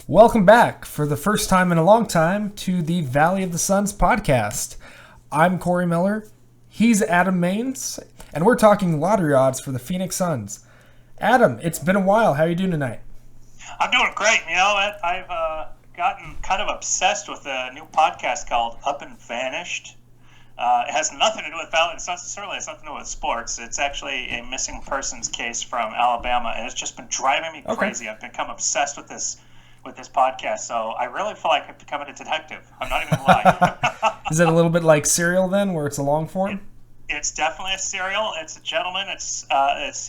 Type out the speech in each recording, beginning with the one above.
Welcome back for the first time in a long time to the Valley of the Suns podcast. I'm Kory Miller, he's Adam Maynes, and we're talking lottery odds for the Phoenix Suns. Adam, it's been a while. How are you doing tonight? I'm doing great. You know, I've gotten kind of obsessed with a new podcast called Up and Vanished. It has nothing to do with Valley of the Suns. Certainly has nothing to do with sports. It's actually a missing persons case from Alabama, and it's just been driving me crazy. I've become obsessed with this podcast, so I really feel like I've become a detective. I'm not even lying. Is it a little bit like Serial then, where it's a long form? It's definitely a Serial. It's a gentleman. It's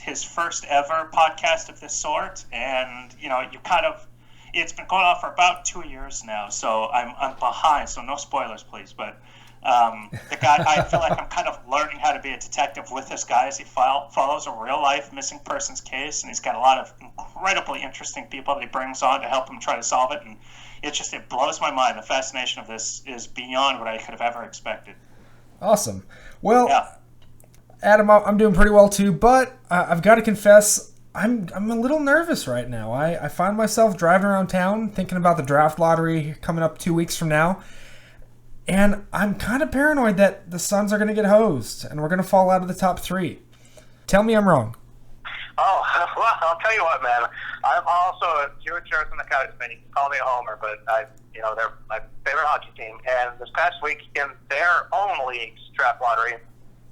his first ever podcast of this sort, and it's been going on for about 2 years now. So I'm behind. So no spoilers, please. But the guy, I feel like I'm kind of learning how to be a detective with this guy as he follows a real life missing persons case, and he's got a lot of incredibly interesting people that he brings on to help him try to solve it, and it blows my mind. The fascination of this is beyond what I could have ever expected. Awesome. Well, yeah. Adam, I'm doing pretty well too, but I've got to confess, I'm a little nervous right now. I find myself driving around town thinking about the draft lottery coming up 2 weeks from now. And I'm kind of paranoid that the Suns are going to get hosed and we're going to fall out of the top three. Tell me I'm wrong. Oh, well, I'll tell you what, man. I'm also a huge Earth on the Couch fan. You can call me a homer, but they're my favorite hockey team. And this past week in their own league's draft lottery,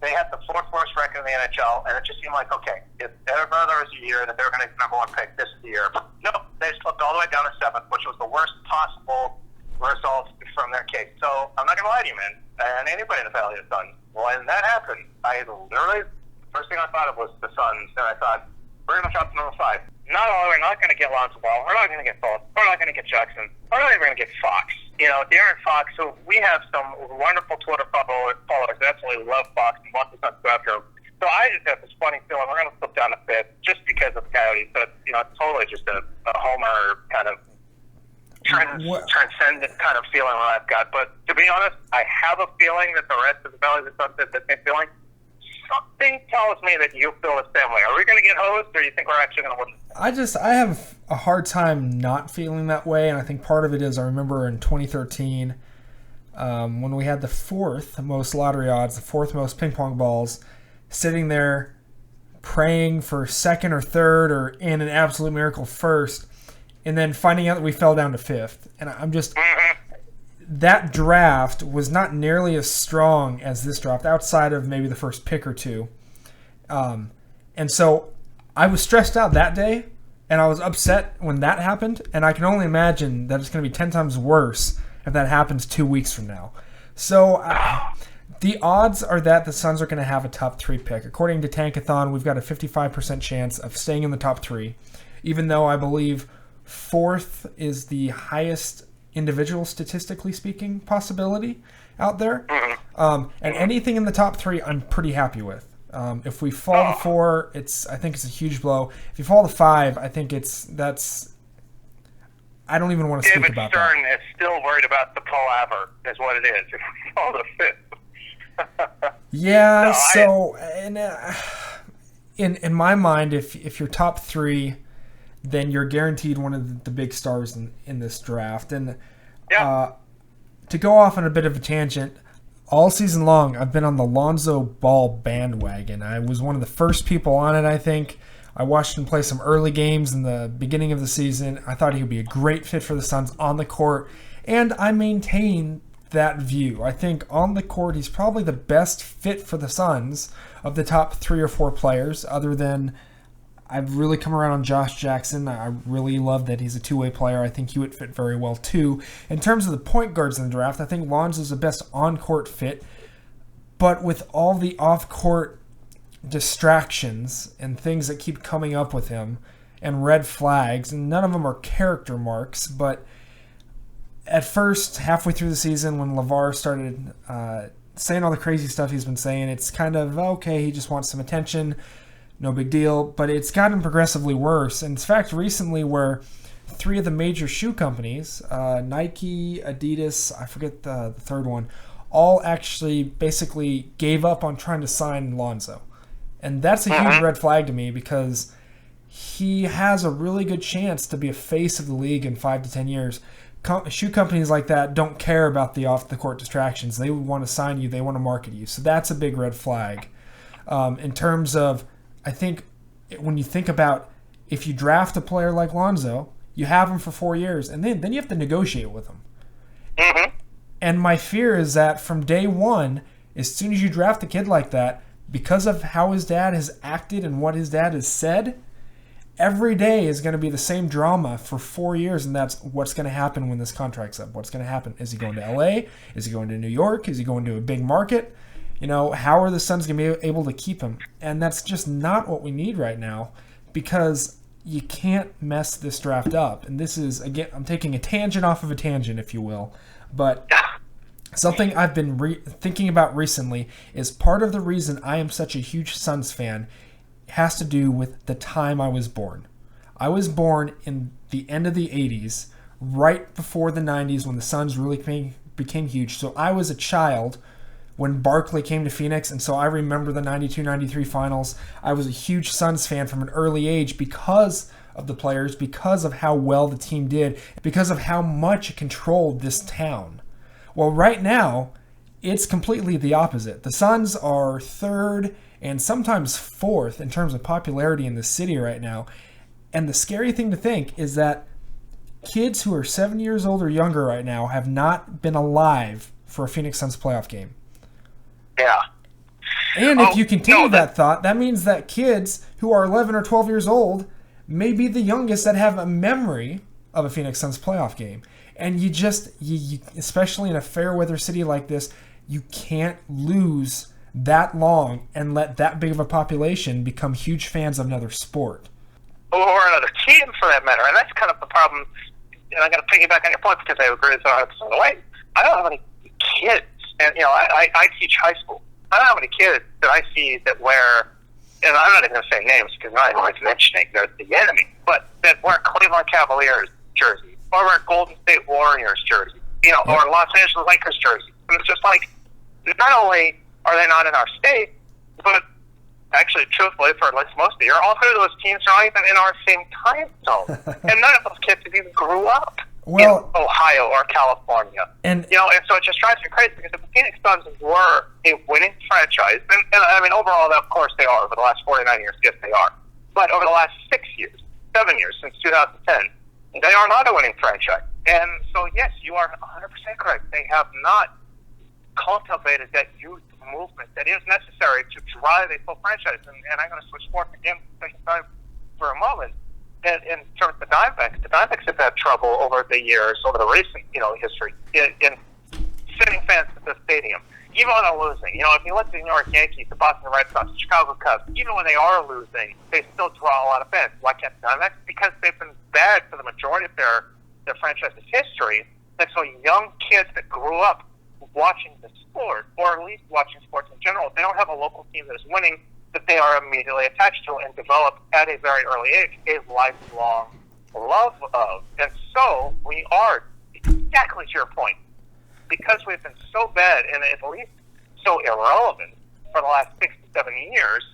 they had the fourth worst record in the NHL, and it just seemed like, okay, if ever there was a year that they were going to get the number one pick, this is the year. But no, they slipped all the way down to seventh, which was the worst possible results from their case. So I'm not going to lie to you, man, and anybody in the Valley of the Suns. When that happened, I literally, first thing I thought of was the Suns, and I thought, we're going to drop to number 5. We're not going to get Lonzo Ball. We're not going to get Ball. We're not going to get Jackson. We're not even going to get Fox. You know, Darren Fox, who we have some wonderful Twitter followers that absolutely love Fox and want the Suns to go after him. So I just have this funny feeling we're going to slip down a bit just because of the Coyotes. But, it's totally just a homer kind of transcendent kind of feeling that I've got. But to be honest, I have a feeling that the rest of the Valley of the Suns have the same feeling. Something tells me that you feel the same way. Are we going to get hosed, or do you think we're actually going to win? I have a hard time not feeling that way, and I think part of it is I remember in 2013 when we had the fourth most lottery odds, the fourth most ping pong balls, sitting there praying for second or third or in an absolute miracle first, and then finding out that we fell down to fifth. And I'm just... That draft was not nearly as strong as this draft, outside of maybe the first pick or two. And so I was stressed out that day, and I was upset when that happened, and I can only imagine that it's going to be 10 times worse if that happens 2 weeks from now. So the odds are that the Suns are going to have a top 3 pick. According to Tankathon, we've got a 55% chance of staying in the top 3, even though I believe fourth is the highest individual, statistically speaking, possibility out there. And anything in the top 3, I'm pretty happy with. If we fall to 4, I think it's a huge blow. If you fall to 5, I think I don't even want to speak about that. David Stern is still worried about the palaver, is what it is. If we fall to 5th. Yeah, in my mind, if you're top 3, then you're guaranteed one of the big stars in this draft. And to go off on a bit of a tangent, all season long, I've been on the Lonzo Ball bandwagon. I was one of the first people on it, I think. I watched him play some early games in the beginning of the season. I thought he would be a great fit for the Suns on the court, and I maintain that view. I think on the court, he's probably the best fit for the Suns of the top 3 or 4 players, other than... I've really come around on Josh Jackson. I really love that he's a two-way player. I think he would fit very well, too. In terms of the point guards in the draft, I think Lonzo's the best on-court fit. But with all the off-court distractions and things that keep coming up with him and red flags, and none of them are character marks, but at first, halfway through the season, when LeVar started saying all the crazy stuff he's been saying, it's kind of, okay, he just wants some attention, no big deal. But it's gotten progressively worse. And in fact, recently where 3 of the major shoe companies, Nike, Adidas, I forget the third one, all actually basically gave up on trying to sign Lonzo. And that's a huge red flag to me because he has a really good chance to be a face of the league in 5 to 10 years. Shoe companies like that don't care about the off-the-court distractions. They want to sign you. They want to market you. So that's a big red flag. In terms of, I think, when you think about if you draft a player like Lonzo, you have him for 4 years, and then you have to negotiate with him. And my fear is that from day one, as soon as you draft a kid like that, because of how his dad has acted and what his dad has said, every day is going to be the same drama for 4 years, and that's what's going to happen when this contract's up. What's going to happen? Is he going to LA? Is he going to New York? Is he going to a big market? How are the Suns going to be able to keep him? And that's just not what we need right now, because you can't mess this draft up. And this is, again, I'm taking a tangent off of a tangent, if you will, but something I've been thinking about recently is part of the reason I am such a huge Suns fan has to do with the time I was born. I was born in the end of the 80s, right before the 90s when the Suns really became huge. So I was a child when Barkley came to Phoenix, and so I remember the 92-93 finals. I was a huge Suns fan from an early age because of the players, because of how well the team did, because of how much it controlled this town. Well, right now, it's completely the opposite. The Suns are third and sometimes fourth in terms of popularity in the city right now. And the scary thing to think is that kids who are 7 years old or younger right now have not been alive for a Phoenix Suns playoff game. Yeah. And if you continue that thought, that means that kids who are 11 or 12 years old may be the youngest that have a memory of a Phoenix Suns playoff game. And you especially in a fair weather city like this, you can't lose that long and let that big of a population become huge fans of another sport. Or another team, for that matter. And that's kind of the problem. And I'm going to piggyback on your point because I agree with 100% of the way. I don't have any kids. And, I teach high school. I don't have any kids that I see that wear, and I'm not even going to say names because I'm not even mentioning they're the enemy, but that wear Cleveland Cavaliers jersey, or wear Golden State Warriors jersey, or Los Angeles Lakers jersey. And it's just like, not only are they not in our state, but actually, truthfully, for at least most of the year, all 3 of those teams are not even in our same time zone. And none of those kids have even grew up in Ohio or California. And so it just drives me crazy because if the Phoenix Suns were a winning franchise, and I mean, overall, of course they are over the last 49 years, yes, they are. But over the last 7 years, since 2010, they are not a winning franchise. And so, yes, you are 100% correct. They have not cultivated that youth movement that is necessary to drive a full franchise. And I'm going to switch sports again for a moment. And in terms of the Diamondbacks have had trouble over the years, over the recent history, in sending fans to the stadium. Even when they're losing, if you look at the New York Yankees, the Boston Red Sox, the Chicago Cubs, even when they are losing, they still draw a lot of fans. Why can't the Diamondbacks? Because they've been bad for the majority of their franchise's history. And so young kids that grew up watching the sport, or at least watching sports in general, they don't have a local team that is winning, that they are immediately attached to and develop at a very early age a lifelong love of. And so we are, exactly to your point, because we've been so bad and at least so irrelevant for the last 6 to 7 years,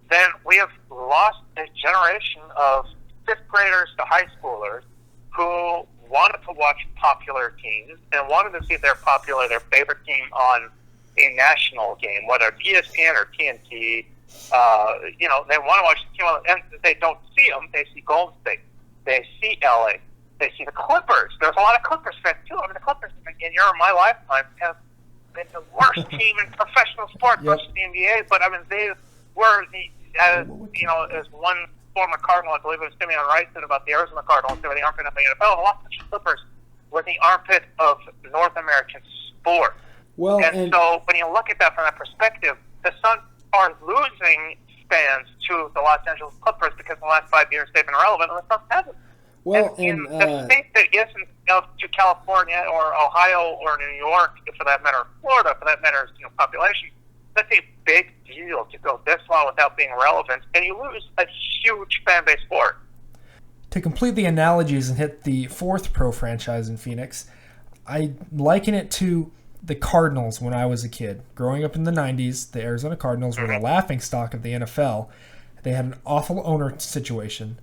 then we have lost a generation of 5th graders to high schoolers who wanted to watch popular teams and wanted to see their favorite team on a national game, whether it's ESPN or TNT. They want to watch the team, and they don't see them. They see Golden State. They see LA. They see the Clippers. There's a lot of Clippers fans, too. I mean, the Clippers, in my lifetime, have been the worst team in professional sports versus the NBA, but, I mean, they were, as one former Cardinal, I believe it was Simeon Rice, said about the Arizona Cardinals, they were the armpit of the NFL. The Los Angeles Clippers were the armpit of North American sport. And so when you look at that from that perspective, the Suns are losing fans to the Los Angeles Clippers because in the last 5 years they've been irrelevant, and the Suns haven't. Well, in the state that isn't to California or Ohio or New York, for that matter, Florida, for that matter, population, that's a big deal to go this long without being relevant, and you lose a huge fan base for it. To complete the analogies and hit the fourth pro franchise in Phoenix, I liken it to the Cardinals when I was a kid. Growing up in the 90s, the Arizona Cardinals were the laughingstock of the NFL. They had an awful owner situation.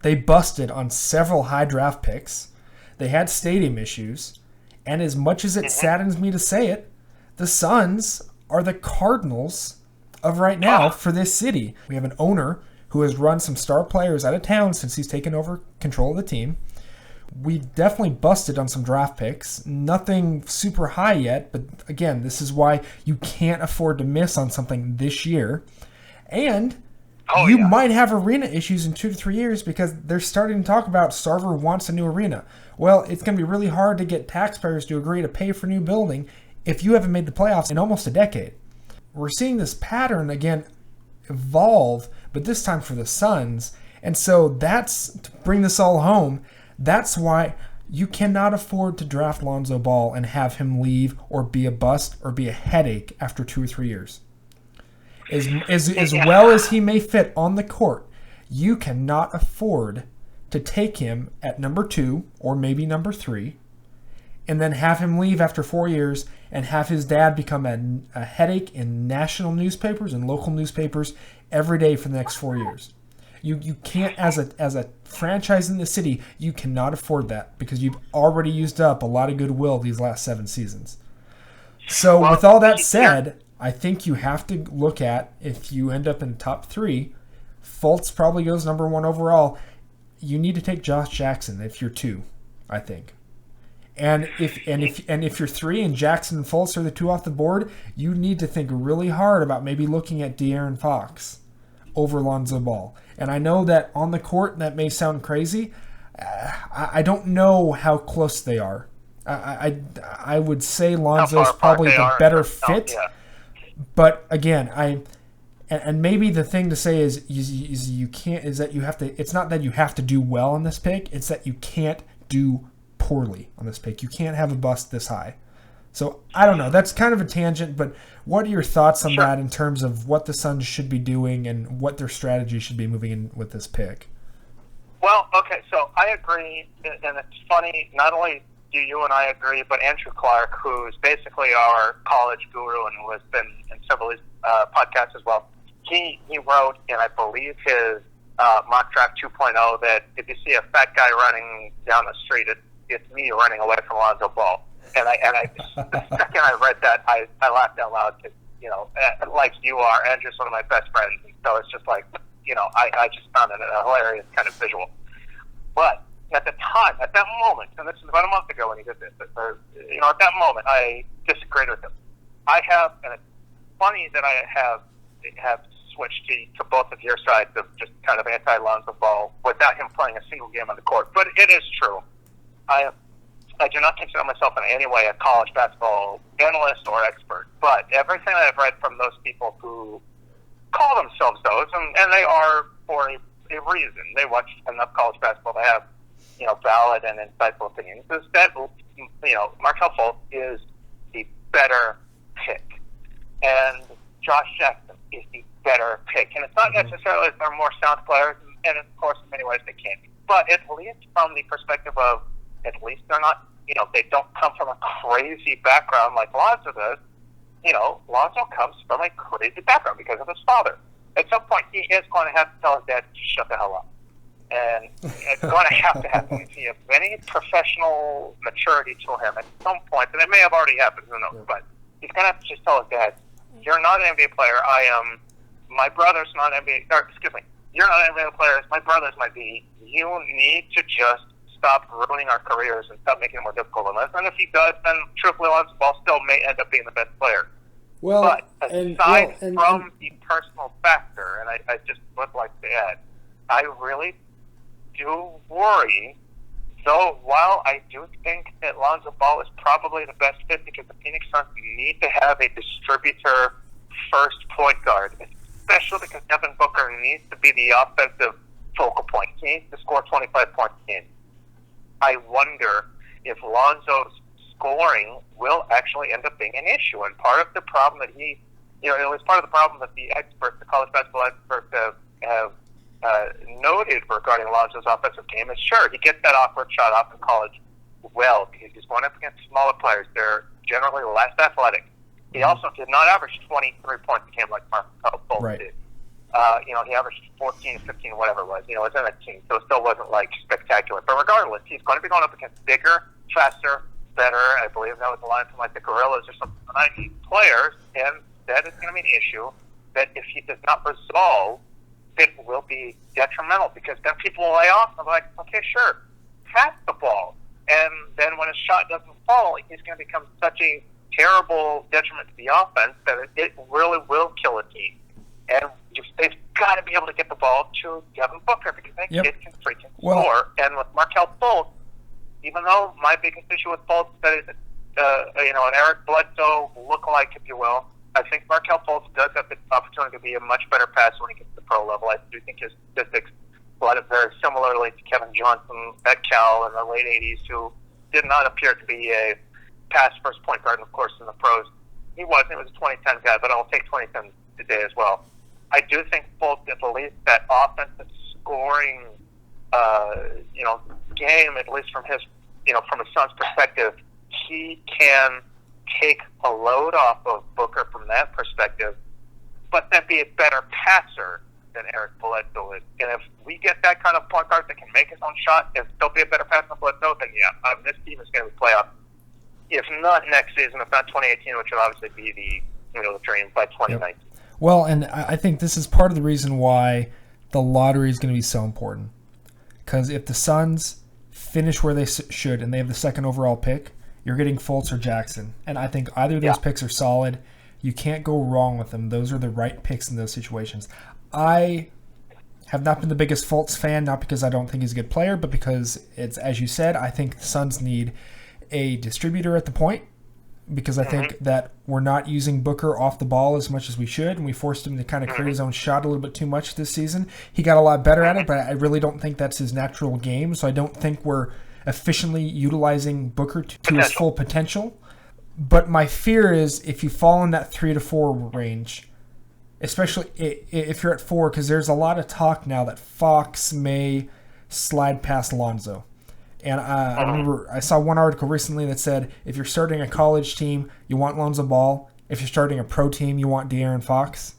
They busted on several high draft picks. They had stadium issues. And as much as it saddens me to say it, the Suns are the Cardinals of right now for this city. We have an owner who has run some star players out of town since he's taken over control of the team. We definitely busted on some draft picks. Nothing super high yet, but again, this is why you can't afford to miss on something this year. And you might have arena issues in 2 to 3 years because they're starting to talk about Sarver wants a new arena. Well, it's going to be really hard to get taxpayers to agree to pay for a new building if you haven't made the playoffs in almost a decade. We're seeing this pattern again evolve, but this time for the Suns. And so that's, to bring this all home, that's why you cannot afford to draft Lonzo Ball and have him leave or be a bust or be a headache after 2 or 3 years. As well as he may fit on the court, you cannot afford to take him at number 2 or maybe number 3 and then have him leave after 4 years and have his dad become a headache in national newspapers and local newspapers every day for the next 4 years. You can't, as a franchise in the city, you cannot afford that because you've already used up a lot of goodwill these last 7 seasons. So with all that said, I think you have to look at, if you end up in the top 3, Fultz probably goes number 1 overall. You need to take Josh Jackson if you're 2, I think. And if you're 3 and Jackson and Fultz are the 2 off the board, you need to think really hard about maybe looking at De'Aaron Fox over Lonzo Ball. And I know that on the court that may sound crazy. I don't know how close they are. I would say Lonzo's probably the better fit. But again, and maybe the thing to say is you can't, is that you have to. It's not that you have to do well on this pick. It's that you can't do poorly on this pick. You can't have a bust this high. So I don't know. That's kind of a tangent, but what are your thoughts on that in terms of what the Suns should be doing and what their strategy should be moving in with this pick? Well, okay, so I agree, and it's funny, not only do you and I agree, but Andrew Clark, who's basically our college guru and who has been in several of these podcasts as well, he wrote in, I believe, his mock draft 2.0 that if you see a fat guy running down the street, it's me running away from Lonzo Ball. And the second I read that, I laughed out loud because, like you are, Andrew's one of my best friends. And so it's just like, I just found it a hilarious kind of visual. But at the time, at that moment, and this is about a month ago when he did this, at that moment, I disagreed with him. And it's funny that I have switched to both of your sides of just kind of anti-Lonzo Ball without him playing a single game on the court. But it is true. I do not consider myself in any way a college basketball analyst or expert, but everything I've read from those people who call themselves those, and they are for a reason. They watch enough college basketball to have, valid and insightful opinions. Is that, Markelle Fultz is the better pick, and Josh Jackson is the better pick. And it's not necessarily that they're more sound players, and of course, in many ways they can be, but at least from the perspective of, at least they're not, they don't come from a crazy background like Lonzo does. Lonzo comes from a crazy background because of his father. At some point, he is going to have to tell his dad to shut the hell up. And it's going to have to happen. If he has any professional maturity to him at some point, and it may have already happened, who knows, but he's going to have to just tell his dad, you're not an NBA player, I am, my brother's not an NBA, you're not an NBA player, my brother's might be. You need to just stop ruining our careers and stop making it more difficult on us. And if he does, then truthfully, Lonzo Ball still may end up being the best player. But aside from the personal factor, and I just would like to add, I really do worry, though while I do think that Lonzo Ball is probably the best fit because the Phoenix Suns need to have a distributor first point guard, especially because Devin Booker needs to be the offensive focal point. He needs to score 25 points a game. I wonder if Lonzo's scoring will actually end up being an issue. And part of the problem that it was part of the problem that the college basketball experts have noted regarding Lonzo's offensive game is, sure, he gets that awkward shot off in college well because he's going up against smaller players. They're generally less athletic. He also did not average 23 points a game like Markel Fultz did. He averaged 14, 15, whatever it was. It was in a team, so it still wasn't like spectacular. But regardless, he's going to be going up against bigger, faster, better. I believe that was the line from like the Gorillas or something. 90 players, and that is going to be an issue that if he does not resolve, it will be detrimental because then people will lay off and be like, okay, sure, pass the ball. And then when his shot doesn't fall, he's going to become such a terrible detriment to the offense that it really will kill a team. And they've got to be able to get the ball to Devin Booker because that kid can freaking score. And with Markel Fultz, even though my biggest issue with Fultz is that he's an Eric Bledsoe look-alike, if you will, I think Markel Fultz does have the opportunity to be a much better passer when he gets to the pro level. I do think his statistics line up very similarly to Kevin Johnson at Cal in the late 80s, who did not appear to be a pass-first point guard, and of course, in the pros, he wasn't. He was a 2010 guy, but I'll take 2010 today as well. I do think Fultz, at least that offensive scoring, game, at least from his son's perspective, he can take a load off of Booker from that perspective, but then be a better passer than Eric Bledsoe is. And if we get that kind of point guard that can make his own shot and still be a better passer than Bledsoe, then this team is going to be playoff. If not next season, if not 2018, which will obviously be the dream by 2019. Yep. Well, and I think this is part of the reason why the lottery is going to be so important. Because if the Suns finish where they should and they have the second overall pick, you're getting Fultz or Jackson. And I think either of those picks are solid. You can't go wrong with them. Those are the right picks in those situations. I have not been the biggest Fultz fan, not because I don't think he's a good player, but because it's, as you said, I think the Suns need a distributor at the point, because I think that we're not using Booker off the ball as much as we should, and we forced him to kind of create his own shot a little bit too much this season. He got a lot better at it, but I really don't think that's his natural game, so I don't think we're efficiently utilizing Booker to his full potential. But my fear is if you fall in that 3 to 4 range, especially if you're at 4, because there's a lot of talk now that Fox may slide past Lonzo. And I remember I saw one article recently that said if you're starting a college team, you want Lonzo Ball. If you're starting a pro team, you want De'Aaron Fox.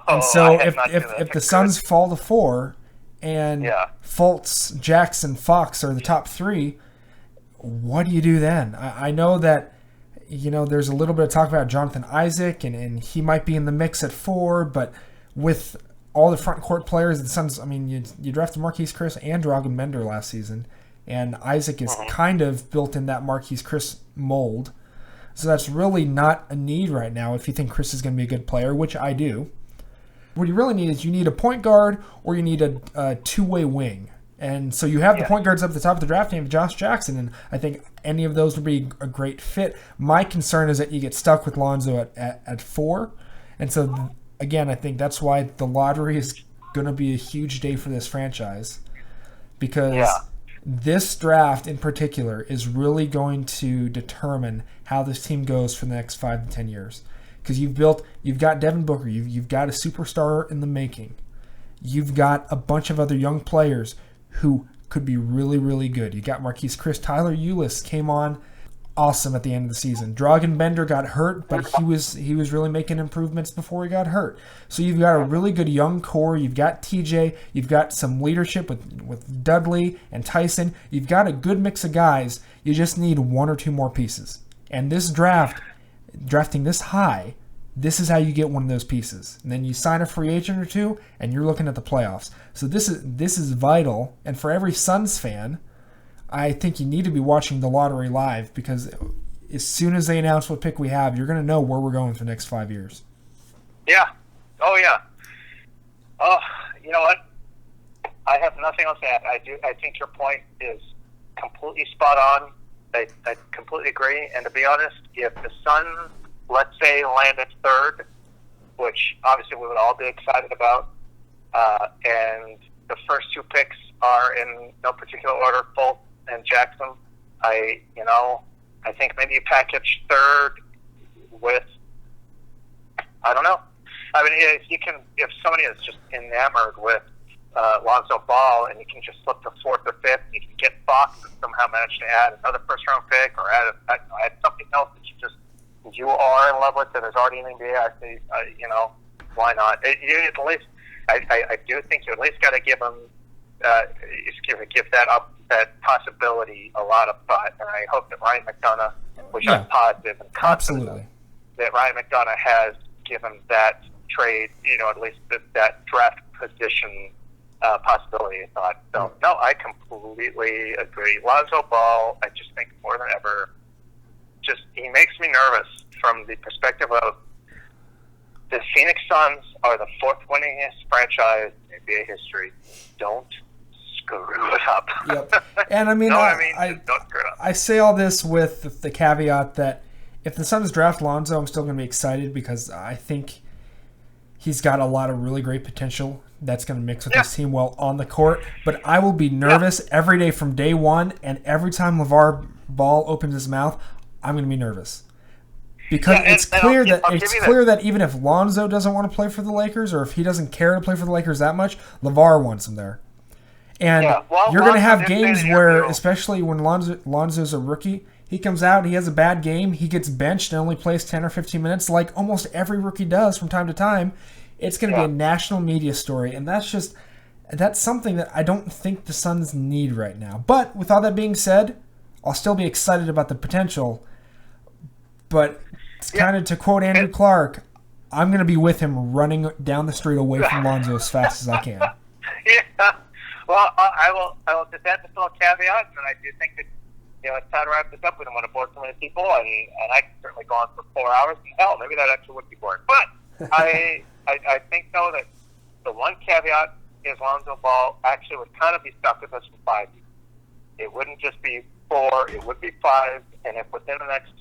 And so if the Suns fall to 4 and Fultz, Jackson, Fox are the top 3, what do you do then? I know that there's a little bit of talk about Jonathan Isaac, and he might be in the mix at 4, but with all the front court players, the Suns, you drafted Marquise Chris and Dragan Bender last season, and Isaac is kind of built in that Marquise Chris mold. So that's really not a need right now if you think Chris is going to be a good player, which I do. What you really need is you need a point guard or you need a two-way wing. And so you have the point guards up at the top of the draft team, Josh Jackson, and I think any of those would be a great fit. My concern is that you get stuck with Lonzo at 4. And so, again, I think that's why the lottery is going to be a huge day for this franchise. Because this draft in particular is really going to determine how this team goes for the next 5 to 10 years. Because you've got Devin Booker, you've got a superstar in the making. You've got a bunch of other young players who could be really, really good. You got Marquise Chris. Tyler Ulis came on awesome at the end of the season. Dragan Bender got hurt, but he was really making improvements before he got hurt. So you've got a really good young core. You've got TJ. You've got some leadership with Dudley and Tyson. You've got a good mix of guys. You just need 1 or 2 more pieces. And this drafting this high, this is how you get one of those pieces. And then you sign a free agent or 2, and you're looking at the playoffs. So this is vital. And for every Suns fan, I think you need to be watching the lottery live, because as soon as they announce what pick we have, you're going to know where we're going for the next 5 years. Yeah. Oh, yeah. Oh, you know what? I have nothing else to add. I think your point is completely spot on. I completely agree. And to be honest, if the Suns, let's say, land at 3rd, which obviously we would all be excited about, and the first two picks are in no particular order, Fultz and Jackson. I think maybe you package third with, I don't know. I mean, if somebody is just enamored with Lonzo Ball, and you can just slip to fourth or fifth, you can get Fox and somehow manage to add another first-round pick or add something else that you are in love with that is already in the NBA. I say, why not? At least, I do think you at least got to give them, give that possibility a lot of thought. And I hope that Ryan McDonough, which I'm positive and confident that Ryan McDonough has given that trade, at least that draft position possibility of thought. So, no, I completely agree. Lonzo Ball, I just think more than ever, he makes me nervous from the perspective of the Phoenix Suns are the fourth winningest franchise in NBA history. Don't screw it up. Yep. And I mean, don't screw it up. I say all this with the caveat that if the Suns draft Lonzo, I'm still going to be excited because I think he's got a lot of really great potential that's going to mix with his team well on the court. But I will be nervous every day from day one, and every time LeVar Ball opens his mouth, I'm going to be nervous. Because it's clear that even if Lonzo doesn't want to play for the Lakers, or if he doesn't care to play for the Lakers that much, LeVar wants him there. And you're going to have games where, especially when Lonzo's a rookie, he comes out, he has a bad game, he gets benched and only plays 10 or 15 minutes, like almost every rookie does from time to time. It's going to be a national media story, and that's something that I don't think the Suns need right now. But with all that being said, I'll still be excited about the potential. But it's kind of, to quote Andrew Clark, I'm going to be with him running down the street away from Lonzo as fast as I can. Well, I will just add this little caveat, and I do think that it's time to wrap this up. We don't want to bore so many people, and I can certainly go on for 4 hours. And hell, maybe that actually would be boring. But I think though that the one caveat is Lonzo Ball actually would kind of be stuck with us for 5 years. It wouldn't just be 4; it would be 5. And if within the next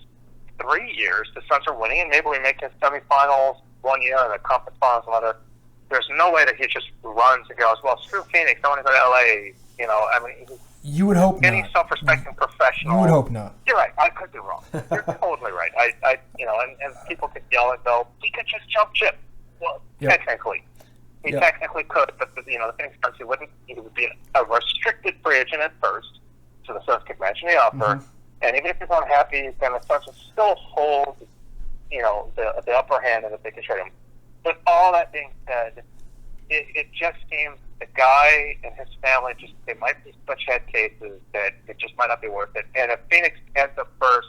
3 years the Suns are winning, and maybe we make it semifinals 1 year and the conference finals another, there's no way that he just runs and goes, well, screw Phoenix, I want to go to LA. You would hope any not. self-respecting professional. You would hope not. You're right. I could be wrong. You're totally right. And people could yell and go, he could just jump ship. Well, technically, he technically could, but the Phoenix Suns, he wouldn't. He would be a restricted free agent at first, so the Suns could match the offer. Mm-hmm. And even if he's unhappy, then the Suns would still hold, the upper hand and that they could trade him. But all that being said, it just seems the guy and his family they might be such head cases that it just might not be worth it. And if Phoenix ends up first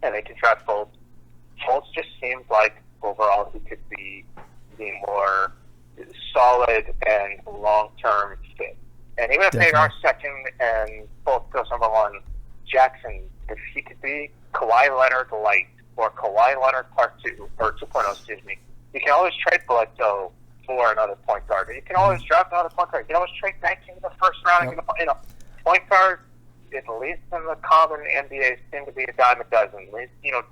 and they can draft Fultz just seems like overall he could be the more solid and long-term fit. And even if they are second and Fultz goes number one, Jackson, if he could be Kawhi Leonard light or Kawhi Leonard part 2 or 2.0, excuse me, you can always trade Bledsoe for another point guard. You can always draft another point guard. You can always trade back into the first round. Yep. Point guard, at least in the common NBA, seem to be a dime a dozen. At least,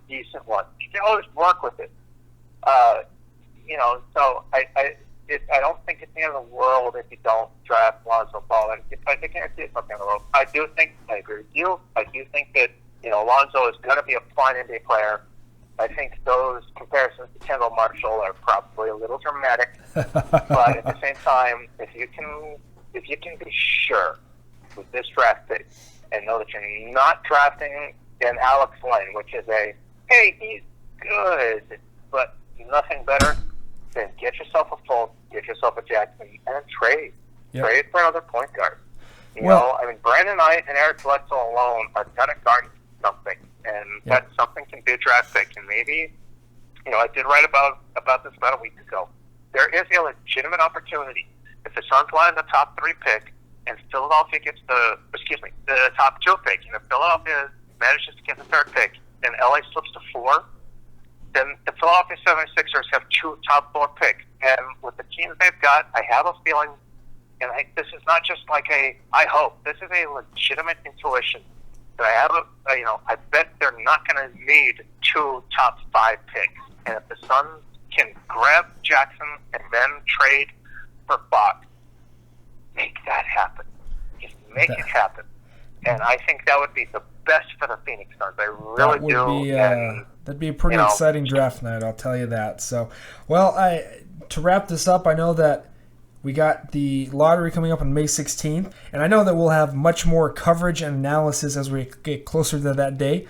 decent ones. You can always work with it. So I don't think it's the end of the world if you don't draft Lonzo Ball. And I can't see it's not the end of the world. I agree with you. I do think that, Lonzo is going to be a fine NBA player. I think those comparisons to Kendall Marshall are probably a little dramatic, but at the same time, if you can be sure with this draft pick and know that you're not drafting an Alex Len, which is hey, he's good, but nothing better, then get yourself a Fultz, get yourself a Jackson, and trade. Yep. Trade for another point guard. Brandon Knight and Eric Bledsoe alone are going to guard something. And that something can be a draft pick. And maybe, I did write about this about a week ago. There is a legitimate opportunity. If the Suns land the top 3 pick and Philadelphia gets the top 2 pick, and if Philadelphia manages to get the 3rd pick and LA slips to 4, then the Philadelphia 76ers have 2 top 4 picks. And with the team they've got, I have a feeling, and this is not just I hope, this is a legitimate intuition. I bet they're not going to need 2 top 5 picks. And if the Suns can grab Jackson and then trade for Fox, make that happen. Just make it happen. And I think that would be the best for the Phoenix Suns. I really do. That'd be a pretty exciting draft night, I'll tell you that. So, well, to wrap this up, I know that we got the lottery coming up on May 16th, and I know that we'll have much more coverage and analysis as we get closer to that day.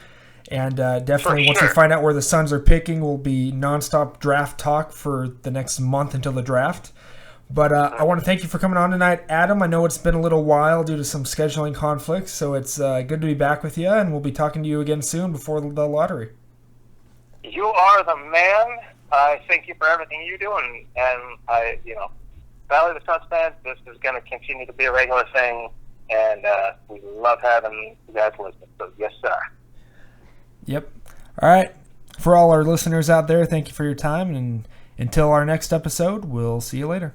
And definitely once we find out where the Suns are picking, will be nonstop draft talk for the next month until the draft. But I want to thank you for coming on tonight, Adam. I know it's been a little while due to some scheduling conflicts, so it's good to be back with you, and we'll be talking to you again soon before the lottery. You are the man. I thank you for everything you do, and I, Valley of the Suns fans, this is going to continue to be a regular thing, and we love having you guys listen. So, yes, sir. Yep. All right. For all our listeners out there, thank you for your time, and until our next episode, we'll see you later.